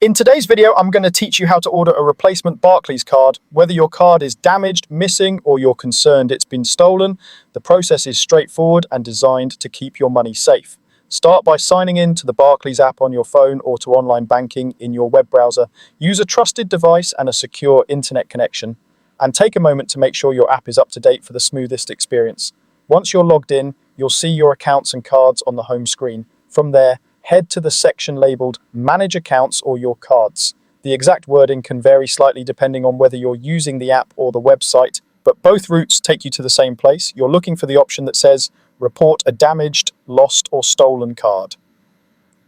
In today's video, I'm going to teach you how to order a replacement Barclays card. Whether your card is damaged, missing, or you're concerned it's been stolen, the process is straightforward and designed to keep your money safe. Start by signing in to the Barclays app on your phone or to online banking in your web browser. Use a trusted device and a secure internet connection. And take a moment to make sure your app is up to date for the smoothest experience. Once you're logged in, you'll see your accounts and cards on the home screen. From there, head to the section labeled Manage Accounts or Your Cards. The exact wording can vary slightly depending on whether you're using the app or the website, but both routes take you to the same place. You're looking for the option that says Report a damaged, lost, or stolen card.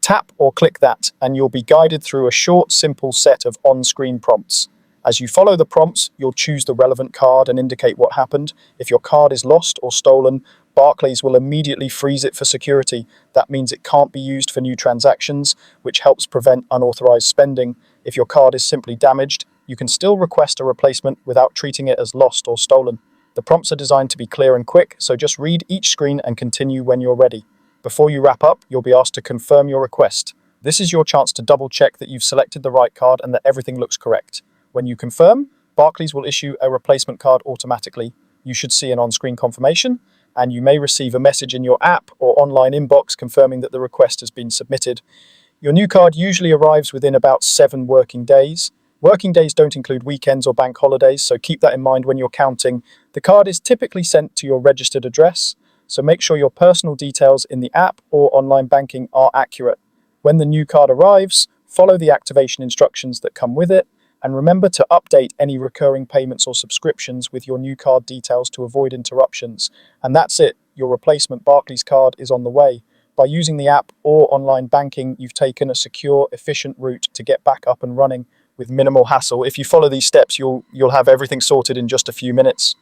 Tap or click that, and you'll be guided through a short, simple set of on-screen prompts. As you follow the prompts, you'll choose the relevant card and indicate what happened. If your card is lost or stolen, Barclays will immediately freeze it for security. That means it can't be used for new transactions, which helps prevent unauthorized spending. If your card is simply damaged, you can still request a replacement without treating it as lost or stolen. The prompts are designed to be clear and quick, so just read each screen and continue when you're ready. Before you wrap up, you'll be asked to confirm your request. This is your chance to double-check that you've selected the right card and that everything looks correct. When you confirm, Barclays will issue a replacement card automatically. You should see an on-screen confirmation, and you may receive a message in your app or online inbox confirming that the request has been submitted. Your new card usually arrives within about 7 working days. Working days don't include weekends or bank holidays, so keep that in mind when you're counting. The card is typically sent to your registered address, so make sure your personal details in the app or online banking are accurate. When the new card arrives, follow the activation instructions that come with it, and remember to update any recurring payments or subscriptions with your new card details to avoid interruptions. And that's it, your replacement Barclays card is on the way. By using the app or online banking, you've taken a secure, efficient route to get back up and running with minimal hassle. If you follow these steps, you'll have everything sorted in just a few minutes.